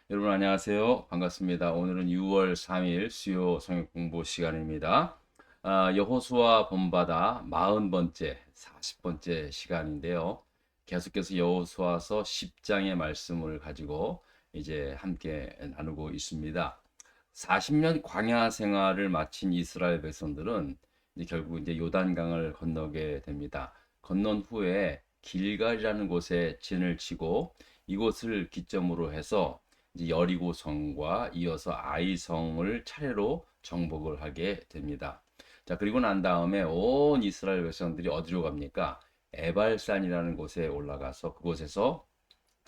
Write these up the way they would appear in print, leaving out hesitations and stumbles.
여러분 안녕하세요. 반갑습니다. 오늘은 6월 3일 수요 성역 공부 시간입니다. 여호수아 본받아 40번째, 40번째 시간인데요. 계속해서 여호수아서 10장의 말씀을 가지고 이제 함께 나누고 있습니다. 40년 광야 생활을 마친 이스라엘 백성들은 이제 결국 이제 요단강을 건너게 됩니다. 건넌 후에 길갈이라는 곳에 진을 치고 이곳을 기점으로 해서 이제 여리고성과 이어서 아이성을 차례로 정복을 하게 됩니다. 자, 그리고 난 다음에 온 이스라엘 백성들이 어디로 갑니까? 에발산이라는 곳에 올라가서 그곳에서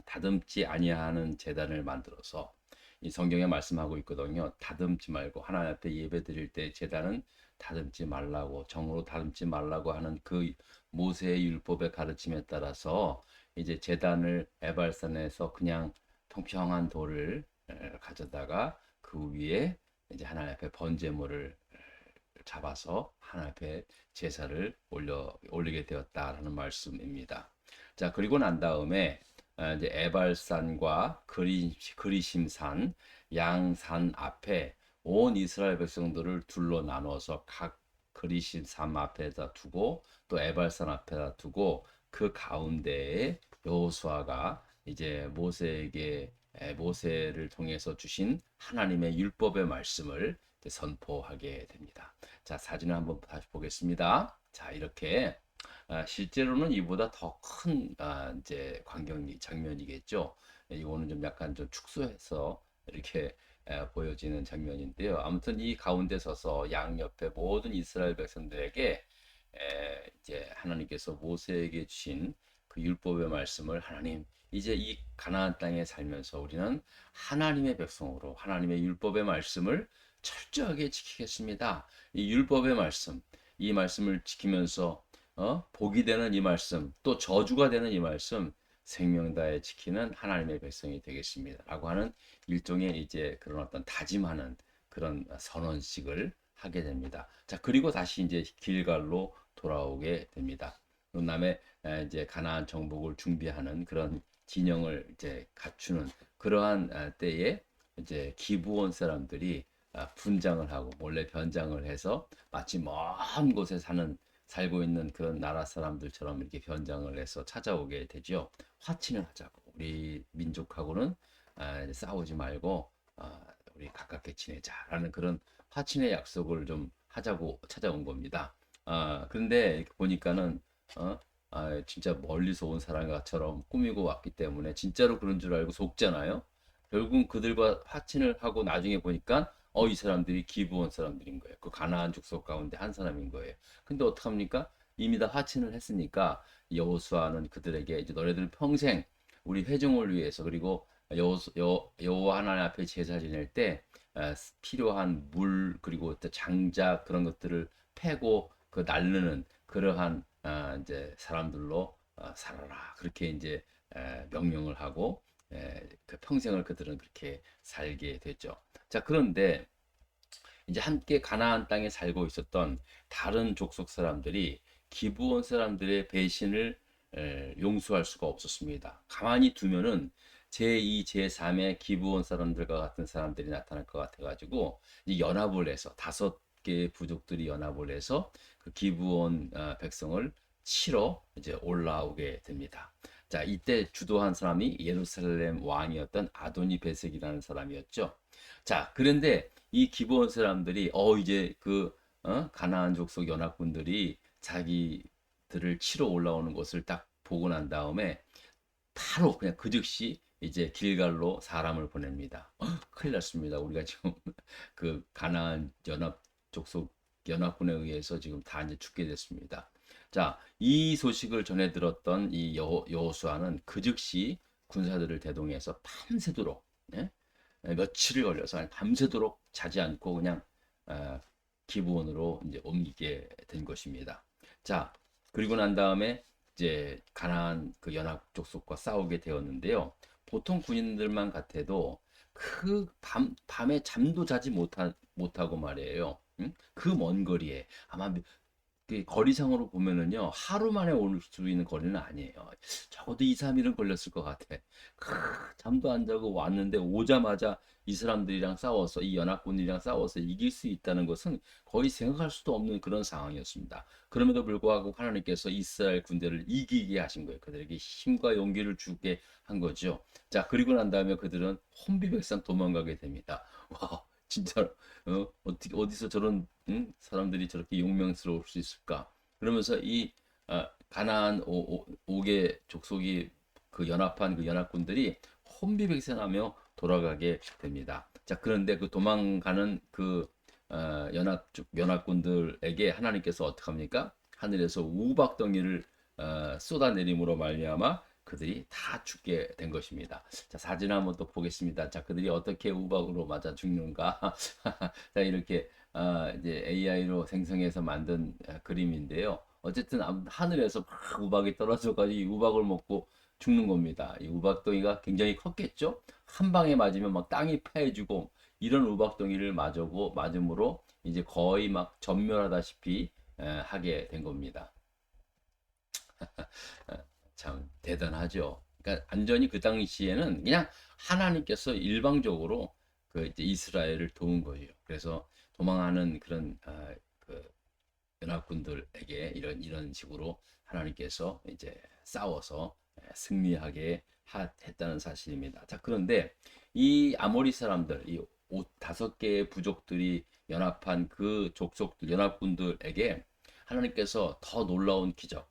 다듬지 아니하는 제단을 만들어서 이 성경에 말씀하고 있거든요. 다듬지 말고 하나님 앞에 예배 드릴 때 제단은 다듬지 말라고 정으로 다듬지 말라고 하는 그 모세의 율법의 가르침에 따라서 이제 제단을 에발산에서 그냥 평평한 돌을 가져다가 그 위에 이제 하나님 앞에 번제물을 잡아서 하나님 앞에 제사를 올리게 되었다라는 말씀입니다. 자, 그리고 난 다음에 이제 에발산과 그리심산 양산 앞에 온 이스라엘 백성들을 둘러 나눠서 각 그리심산 앞에다 두고 또 에발산 앞에다 두고 그 가운데에 여호수아가 이제 모세를 통해서 주신 하나님의 율법의 말씀을 선포하게 됩니다. 자, 사진을 한번 다시 보겠습니다. 자, 이렇게 실제로는 이보다 더 큰 이제 광경이 장면이겠죠. 이거는 좀 약간 좀 축소해서 이렇게 보여지는 장면인데요. 아무튼 이 가운데 서서 양옆에 모든 이스라엘 백성들에게 이제 하나님께서 모세에게 주신 그 율법의 말씀을 하나님 이제 이 가나안 땅에 살면서 우리는 하나님의 백성으로 하나님의 율법의 말씀을 철저하게 지키겠습니다. 이 율법의 말씀, 이 말씀을 지키면서 복이 되는 이 말씀, 또 저주가 되는 이 말씀, 생명 다해 지키는 하나님의 백성이 되겠습니다. 라고 하는 일종의 이제 그런 어떤 다짐하는 그런 선언식을 하게 됩니다. 자, 그리고 다시 이제 길갈로 돌아오게 됩니다. 그 다음에 이제 가나안 정복을 준비하는 그런 진영을 이제 갖추는 그러한 때에 이제 기브온 사람들이 분장을 하고 몰래 변장을 해서 마치 먼 곳에 살고 있는 그런 나라 사람들처럼 이렇게 변장을 해서 찾아오게 되죠. 화친을 하자고. 우리 민족하고는 싸우지 말고 우리 가깝게 지내자라는 그런 화친의 약속을 좀 하자고 찾아온 겁니다. 그런데 보니까는 진짜 멀리서 온 사람처럼 꾸미고 왔기 때문에 진짜로 그런 줄 알고 속잖아요. 결국은 그들과 화친을 하고 나중에 보니까 이 사람들이 기브온 사람들인 거예요. 그 가나안 족속 가운데 한 사람인 거예요. 근데 어떡합니까? 이미 다 화친을 했으니까 여호수아는 그들에게 이제 너네들 평생 우리 회중을 위해서 그리고 여호와 하나님 앞에 제사 지낼 때 필요한 물 그리고 또 장작 그런 것들을 패고 그 나르는 그러한 이제 사람들로 살아라 그렇게 이제 명령을 하고 그 평생을 그들은 그렇게 살게 됐죠. 자, 그런데 이제 함께 가나안 땅에 살고 있었던 다른 족속 사람들이 기브온 사람들의 배신을 용서할 수가 없었습니다. 가만히 두면은 제2, 제3의 기브온 사람들과 같은 사람들이 나타날 것 같아가지고 연합을 해서 5개의 부족들이 연합을 해서 그 기브온 백성을 치러 이제 올라오게 됩니다. 자, 이때 주도한 사람이 예루살렘 왕이었던 아도니 베섹이라는 사람이었죠. 자, 그런데 이 기브온 사람들이 이제 그 가나안 족속 연합군들이 자기들을 치러 올라오는 것을 딱 보고 난 다음에 바로 그냥 그 즉시 이제 길갈로 사람을 보냅니다. 큰일 났습니다. 우리가 지금 그 가나안 연합 족속 연합군에 의해서 지금 다 이제 죽게 됐습니다. 자, 이 소식을 전해 들었던 이 여호수아는 그 즉시 군사들을 대동해서 밤새도록 예? 며칠을 걸려서 밤새도록 자지 않고 그냥 어, 기브온으로 이제 옮기게 된 것입니다. 자, 그리고 난 다음에 이제 가나안 그 연합 족속과 싸우게 되었는데요. 보통 군인들만 같아도 그 밤에 잠도 자지 못하고 말이에요. 그 먼 거리에 아마 그 거리상으로 보면은요, 하루 만에 올 수 있는 거리는 아니에요. 적어도 2, 3일은 걸렸을 것 같아. 잠도 안 자고 왔는데 오자마자 이 사람들이랑 싸워서, 이 연합군이랑 싸워서 이길 수 있다는 것은 거의 생각할 수도 없는 그런 상황이었습니다. 그럼에도 불구하고 하나님께서 이스라엘 군대를 이기게 하신 거예요. 그들에게 힘과 용기를 주게 한 거죠. 자, 그리고 난 다음에 그들은 혼비백산 도망가게 됩니다. 와, 진짜 어떻게 어디서 저런 사람들이 저렇게 용맹스러울 수 있을까? 그러면서 이 가나안 5개 족속이 그 연합한 그 연합군들이 혼비백산하며 돌아가게 됩니다. 자, 그런데 그 도망가는 그 연합군들에게 하나님께서 어떻게 합니까? 하늘에서 우박덩이를 쏟아내림으로 말미암아 그들이 다 죽게 된 것입니다. 자, 사진 한번 또 보겠습니다. 자, 그들이 어떻게 우박으로 맞아 죽는가? 자, 이렇게 이제 AI로 생성해서 만든 그림인데요. 어쨌든 하늘에서 막 우박이 떨어져가지고 이 우박을 먹고 죽는 겁니다. 이 우박덩이가 굉장히 컸겠죠? 한 방에 맞으면 막 땅이 파해지고 이런 우박덩이를 맞음으로 이제 거의 막 전멸하다시피 하게 된 겁니다. 참 대단하죠. 그러니까 완전히 그 당시에는 그냥 하나님께서 일방적으로 그 이제 이스라엘을 도운 거예요. 그래서 도망하는 그런 그 연합군들에게 이런 식으로 하나님께서 이제 싸워서 승리하게 했다는 사실입니다. 자, 그런데 이 아모리 사람들, 이 다섯 개의 부족들이 연합한 그 족속들, 연합군들에게 하나님께서 더 놀라운 기적,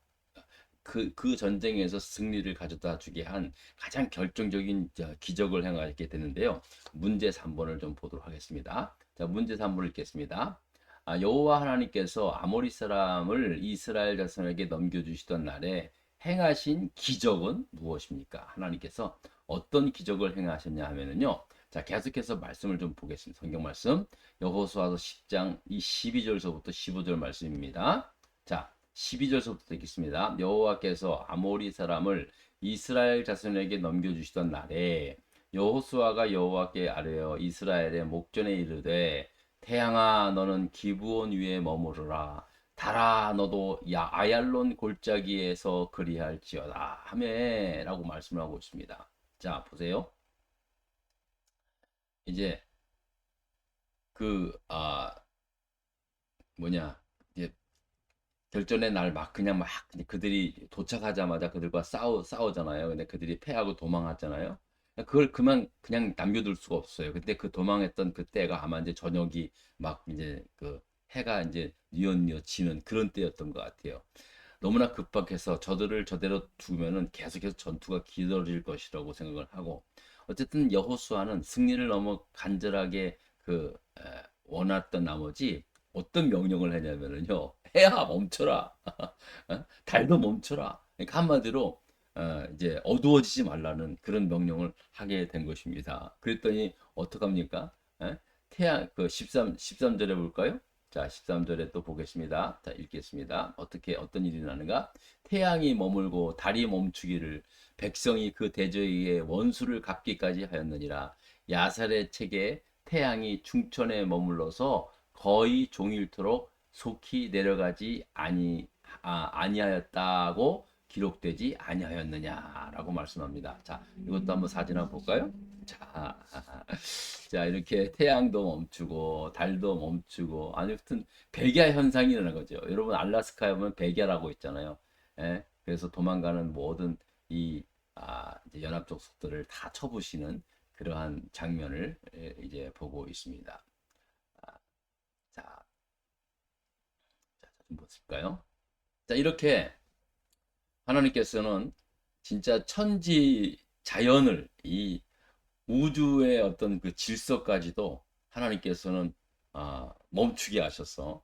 그 전쟁에서 승리를 가져다 주게 한 가장 결정적인 기적을 행하게 되는데요. 문제 3번을 좀 보도록 하겠습니다. 자, 문제 3번을 읽겠습니다. 여호와 하나님께서 아모리 사람을 이스라엘 자손에게 넘겨주시던 날에 행하신 기적은 무엇입니까? 하나님께서 어떤 기적을 행하셨냐 하면은요. 자, 계속해서 말씀을 좀 보겠습니다. 성경 말씀. 여호수아서 10장 이 12절서부터 15절 말씀입니다. 자, 12절서부터 읽겠습니다. 여호와께서 아모리 사람을 이스라엘 자손에게 넘겨주시던 날에 여호수아가 여호와께 아뢰어 이스라엘의 목전에 이르되 태양아 너는 기브온 위에 머무르라 달아 너도 아얄론 골짜기에서 그리할지어다 하매라고 말씀을 하고 있습니다. 자, 보세요. 이제 그 뭐냐 이제 결전의 날 막 그냥 막 그들이 도착하자마자 그들과 싸우잖아요. 근데 그들이 패하고 도망하잖아요. 그걸 그냥 남겨둘 수가 없어요. 근데 그 도망했던 그때가 아마 이제 저녁이 막 이제 그 해가 이제 뉘엿뉘엿 지는 그런 때였던 것 같아요. 너무나 급박해서 저들을 저대로 두면은 계속해서 전투가 길어질 것이라고 생각을 하고 어쨌든 여호수아는 승리를 너무 간절하게 원했던 나머지 어떤 명령을 했냐면은요. 해야 멈춰라. 달도 멈춰라. 그러니까 한마디로 이제 어두워지지 말라는 그런 명령을 하게 된 것입니다. 그랬더니 어떡합니까? 태양 그 13절에 볼까요? 자, 13절에 또 보겠습니다. 자, 읽겠습니다. 어떤 일이 나는가? 태양이 머물고 달이 멈추기를 백성이 그 대저에게 원수를 갚기까지 하였느니라. 야살의 책에 태양이 중천에 머물러서 거의 종일토록 속히 내려가지 아니하였다고 기록되지 아니하였느냐라고 말씀합니다. 자, 이것도 한번 사진 한번 볼까요? 자, 자, 이렇게 태양도 멈추고 달도 멈추고 아무튼 백야 현상이 일어난 거죠. 여러분 알라스카에 보면 백야라고 있잖아요. 예? 그래서 도망가는 모든 이 이제 연합족 속들을 다 쳐부시는 그러한 장면을 이제 보고 있습니다. 자, 좀 보실까요? 자, 이렇게 하나님께서는 진짜 천지 자연을 이 우주의 어떤 그 질서까지도 하나님께서는 멈추게 하셔서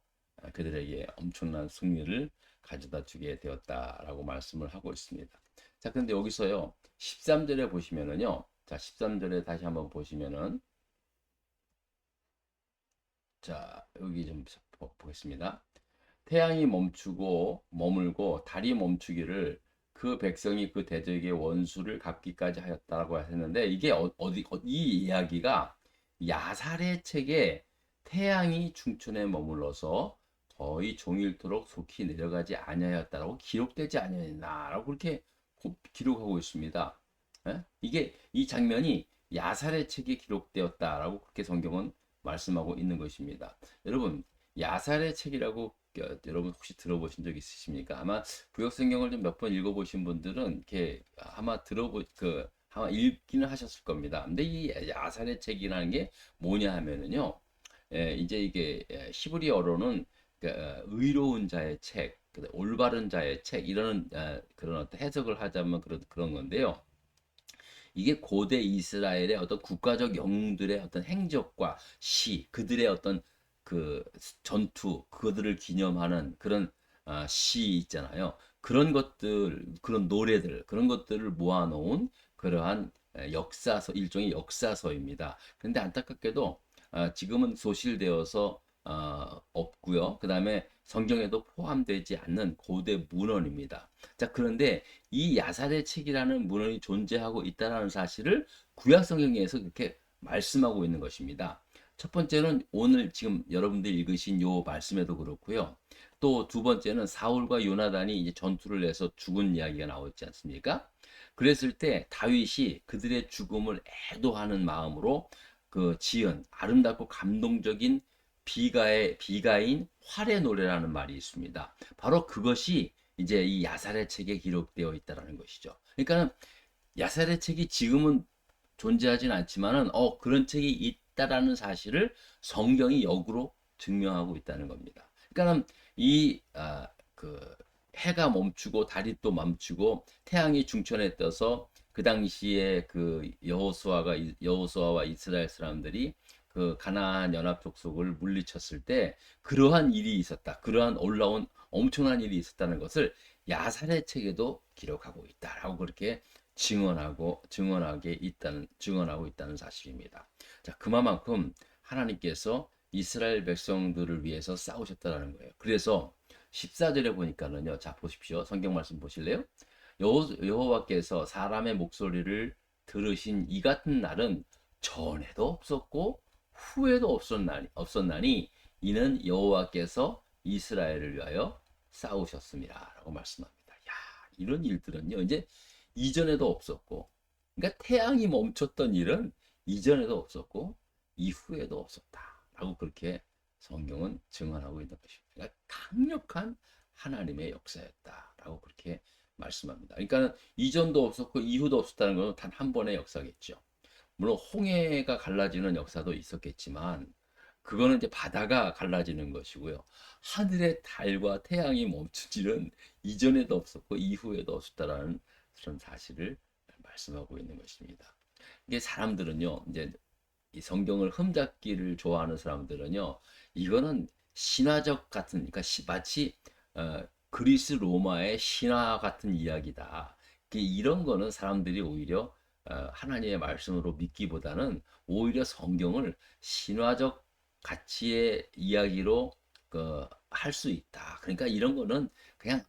그들에게 엄청난 승리를 가져다 주게 되었다라고 말씀을 하고 있습니다. 자, 근데 여기서요. 13절에 보시면은요. 자, 13절에 다시 한번 보시면은 자, 여기 좀 보겠습니다. 태양이 멈추고 머물고 달이 멈추기를 그 백성이 그 대적의 원수를 갚기까지 하였다라고 했는데 이게 이 이야기가 야살의 책에 태양이 중천에 머물러서 거의 종일토록 속히 내려가지 아니하였다라고 기록되지 아니하였나라고 그렇게 기록하고 있습니다. 예? 이게 이 장면이 야살의 책에 기록되었다라고 그렇게 성경은 말씀하고 있는 것입니다. 여러분, 야살의 책이라고 여러분 혹시 들어보신 적 있으십니까? 아마 구약 성경을 좀 몇 번 읽어보신 분들은 이렇게 아마 아마 읽기는 하셨을 겁니다. 근데 이 야살의 책이라는 게 뭐냐 하면은요, 이제 이게 히브리어로는 의로운 자의 책, 올바른 자의 책 이런 그런 어떤 해석을 하자면 그런 건데요. 이게 고대 이스라엘의 어떤 국가적 영웅들의 어떤 행적과 시, 그들의 어떤 그 전투, 그들을 기념하는 그런 시 있잖아요. 그런 것들, 그런 노래들, 그런 것들을 모아놓은 그러한 역사서, 일종의 역사서입니다. 근데 안타깝게도 지금은 소실되어서 없고요. 그 다음에 성경에도 포함되지 않는 고대 문헌입니다. 자, 그런데 이 야살의 책이라는 문헌이 존재하고 있다는 사실을 구약 성경에서 그렇게 말씀하고 있는 것입니다. 첫 번째는 오늘 지금 여러분들이 읽으신 요 말씀에도 그렇고요. 또 두 번째는 사울과 요나단이 이제 전투를 해서 죽은 이야기가 나오지 않습니까? 그랬을 때 다윗이 그들의 죽음을 애도하는 마음으로 그 지은 아름답고 감동적인 비가인 활의 노래라는 말이 있습니다. 바로 그것이 이제 이 야살의 책에 기록되어 있다라는 것이죠. 그러니까 야살의 책이 지금은 존재하진 않지만은 그런 책이 있다라는 사실을 성경이 역으로 증명하고 있다는 겁니다. 그러니까 그 해가 멈추고 달이 또 멈추고 태양이 중천에 떠서 그 당시에 그 여호수아와 이스라엘 사람들이 그 가나안 연합 족속을 물리쳤을 때 그러한 일이 있었다. 그러한 올라온 엄청난 일이 있었다는 것을 야살의 책에도 기록하고 있다라고 그렇게 증언하고 있다는 사실입니다. 자, 그만큼 하나님께서 이스라엘 백성들을 위해서 싸우셨다는 거예요. 그래서 14절에 보니까는요. 자, 보십시오. 성경 말씀 보실래요? 여호와께서 사람의 목소리를 들으신 이 같은 날은 전에도 없었고 후에도 없었나니 이는 여호와께서 이스라엘을 위하여 싸우셨습니다라고 말씀합니다. 야, 이런 일들은요. 이제 이전에도 없었고, 그러니까 태양이 멈췄던 일은 이전에도 없었고 이후에도 없었다라고 그렇게 성경은 증언하고 있는 것입니다. 그러니까 강력한 하나님의 역사였다라고 그렇게 말씀합니다. 그러니까 이전도 없었고 이후도 없었다는 것은 단 한 번의 역사겠죠. 물론 홍해가 갈라지는 역사도 있었겠지만 그거는 이제 바다가 갈라지는 것이고요. 하늘의 달과 태양이 멈춘 일은 이전에도 없었고 이후에도 없었다라는 그런 사실을 말씀하고 있는 것입니다. 이게 사람들은요, 이제 이 성경을 흠잡기를 좋아하는 사람들은요, 이거는 신화적 같은, 그러니까 마치 그리스 로마의 신화 같은 이야기다. 이런 거는 사람들이 오히려 하나님의 말씀으로 믿기보다는 오히려 성경을 신화적 가치의 이야기로 할 수 있다. 그러니까 이런 거는 그냥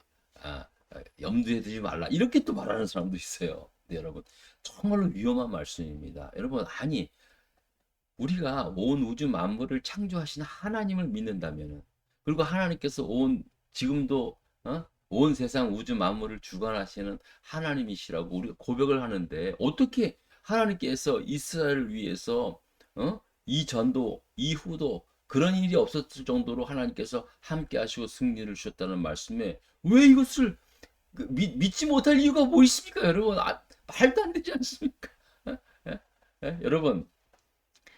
염두에 두지 말라. 이렇게 또 말하는 사람도 있어요. 네, 여러분. 정말로 위험한 말씀입니다. 여러분, 아니, 우리가 온 우주 만물을 창조하신 하나님을 믿는다면은, 그리고 하나님께서 지금도, 온 세상 우주 만물을 주관하시는 하나님이시라고 우리가 고백을 하는데, 어떻게 하나님께서 이스라엘을 위해서, 이전도, 이후도 그런 일이 없었을 정도로 하나님께서 함께 하시고 승리를 주셨다는 말씀에 왜 이것을 믿지 못할 이유가 뭐 있습니까, 여러분? 말도 안 되지 않습니까? 예? 여러분,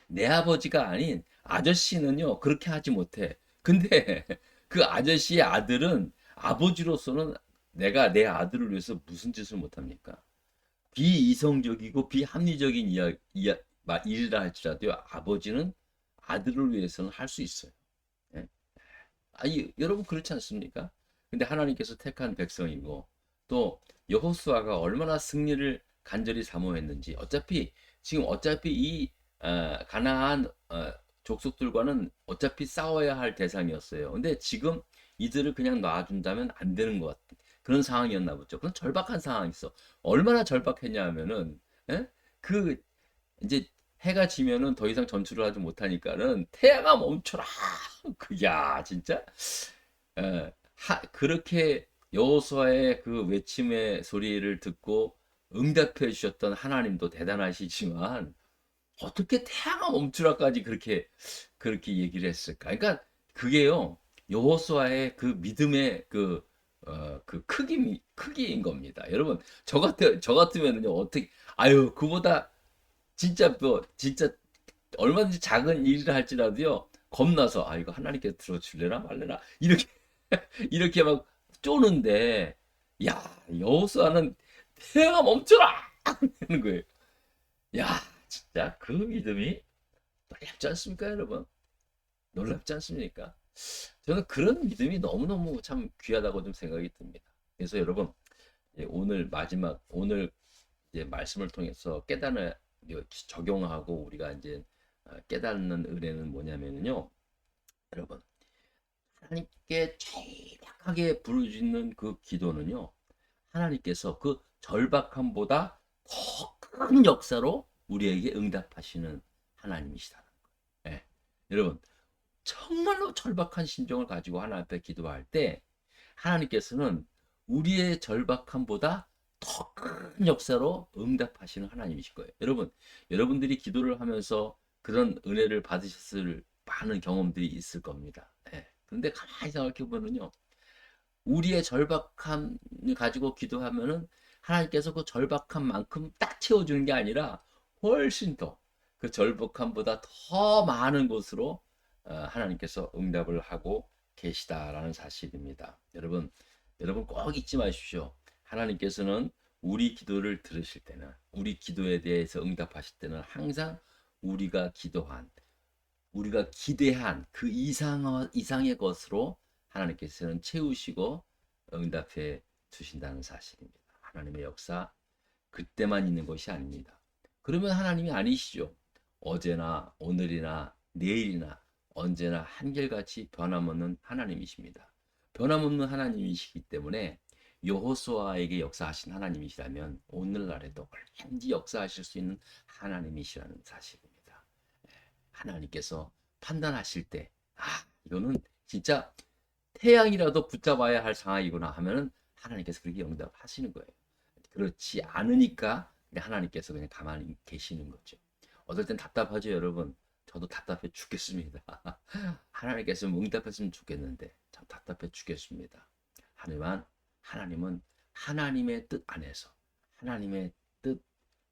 내 아버지가 아닌 아저씨는요, 그렇게 하지 못해. 근데 그 아저씨의 아들은 아버지로서는 내가 내 아들을 위해서 무슨 짓을 못합니까? 비이성적이고 비합리적인 일이라 할지라도 아버지는 아들을 위해서는 할 수 있어요. 예? 여러분 그렇지 않습니까? 근데 하나님께서 택한 백성이고 또 여호수아가 얼마나 승리를 간절히 사모했는지 어차피 이 가나안 족속들과는 어차피 싸워야 할 대상이었어요. 근데 지금 이들을 그냥 놔준다면 안 되는 것 같은 그런 상황이었나 보죠. 그런 절박한 상황이 있어. 얼마나 절박했냐 하면은 예? 그 이제 해가 지면은 더 이상 전투를 하지 못하니까는 태양아 멈춰라. 그야 진짜 그렇게 여호수아의 그 외침의 소리를 듣고 응답해 주셨던 하나님도 대단하시지만 어떻게 태양아 멈추라까지 그렇게 얘기를 했을까? 그러니까 그게요 여호수아의 그 믿음의 그 크기인 겁니다. 여러분 저 같으면은요 어떻게 아유 그보다 진짜 얼마든지 작은 일을 할지라도요 겁나서 아 이거 하나님께 들어줄래나 말래나 이렇게 이렇게 막 쪼는데 야 여호수아는 태양아 멈춰라 하는 거예요. 야 진짜 그 믿음이 놀랍지 않습니까 여러분? 놀랍지 않습니까? 저는 그런 믿음이 너무너무 참 귀하다고 좀 생각이 듭니다. 그래서 여러분 오늘 이제 말씀을 통해서 깨달아 적용하고 우리가 이제 깨닫는 은혜는 뭐냐면요 여러분 하나님께 절박하게 부르짖는 그 기도는요 하나님께서 그 절박함보다 더 큰 역사로 우리에게 응답하시는 하나님이시다는 거예요. 예. 여러분 정말로 절박한 심정을 가지고 하나님 앞에 기도할 때 하나님께서는 우리의 절박함보다 더 큰 역사로 응답하시는 하나님이실 거예요. 여러분들이 기도를 하면서 그런 은혜를 받으셨을 많은 경험들이 있을 겁니다. 예. 그런데 가만히 생각해 보면요. 우리의 절박함을 가지고 기도하면은 하나님께서 그 절박함만큼 딱 채워주는 게 아니라 훨씬 더 그 절박함보다 더 많은 곳으로 하나님께서 응답을 하고 계시다라는 사실입니다. 여러분 꼭 잊지 마십시오. 하나님께서는 우리 기도를 들으실 때는 우리 기도에 대해서 응답하실 때는 항상 우리가 기도한 우리가 기대한 그 이상의 것으로 하나님께서는 채우시고 응답해 주신다는 사실입니다. 하나님의 역사 그때만 있는 것이 아닙니다. 그러면 하나님이 아니시죠. 어제나 오늘이나 내일이나 언제나 한결같이 변함없는 하나님이십니다. 변함없는 하나님이시기 때문에 여호수아에게 역사하신 하나님이시라면 오늘날에도 얼마든지 역사하실 수 있는 하나님이시라는 사실입니다. 하나님께서 판단하실 때, 이거는 진짜 태양이라도 붙잡아야 할 상황이구나 하면은 하나님께서 그렇게 응답하시는 거예요. 그렇지 않으니까 하나님께서 그냥 가만히 계시는 거죠. 어떨 땐 답답하죠, 여러분. 저도 답답해 죽겠습니다. 하나님께서 응답했으면 좋겠는데 참 답답해 죽겠습니다. 하나님은 하나님의 뜻 안에서 하나님의 뜻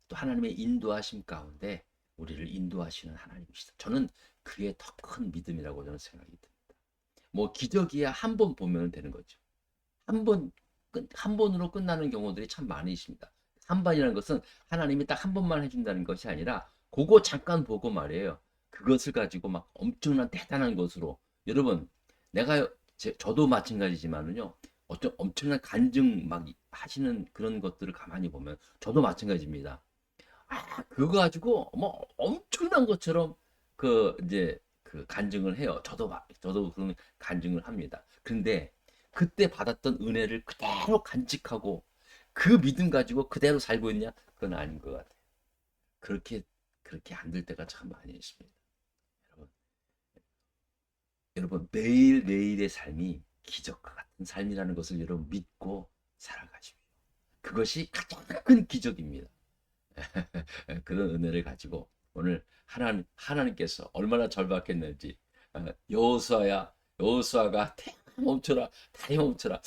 또 하나님의 인도하심 가운데 우리를 인도하시는 하나님이시다. 저는 그게 더 큰 믿음이라고 저는 생각이 듭니다. 뭐 기적이야 한 번 보면 되는 거죠. 한 번으로 끝나는 경우들이 참 많이 있습니다. 한 번이라는 것은 하나님이 딱 한 번만 해준다는 것이 아니라 그거 잠깐 보고 말이에요. 그것을 가지고 막 엄청난 대단한 것으로 여러분 저도 마찬가지지만은요. 어떤 엄청난 간증 막 하시는 그런 것들을 가만히 보면 저도 마찬가지입니다. 그거 가지고 뭐 엄청난 것처럼 이제 그 간증을 해요. 저도 그런 간증을 합니다. 근데 그때 받았던 은혜를 그대로 간직하고 그 믿음 가지고 그대로 살고 있냐? 그건 아닌 것 같아요. 그렇게 안 될 때가 참 많이 있습니다. 여러분, 매일매일의 삶이 기적과 같은 삶이라는 것을 여러분 믿고 살아가십시오. 그것이 가장 큰 기적입니다. 그런 은혜를 가지고 오늘 하나님께서 얼마나 절박했는지 여호수아가 태양 멈춰라 다리 멈춰라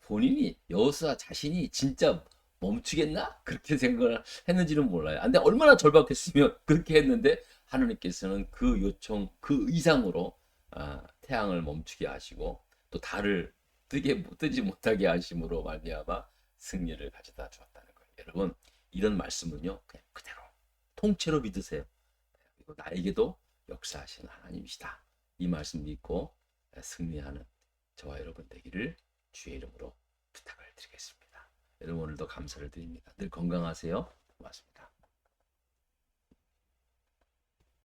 본인이 여호수아 자신이 진짜 멈추겠나 그렇게 생각을 했는지는 몰라요. 근데 얼마나 절박했으면 그렇게 했는데 하나님께서는 그 요청 그 이상으로 태양을 멈추게 하시고 또 달을 뜨지 못하게 하심으로 말미암아 승리를 가져다 주었다는 거예요. 여러분 이런 말씀은요 그냥 그대로 통째로 믿으세요. 그리고 나에게도 역사하시는 하나님이시다. 이 말씀 믿고 승리하는 저와 여러분 되기를 주의 이름으로 부탁을 드리겠습니다. 여러분 오늘도 감사를 드립니다. 늘 건강하세요. 고맙습니다.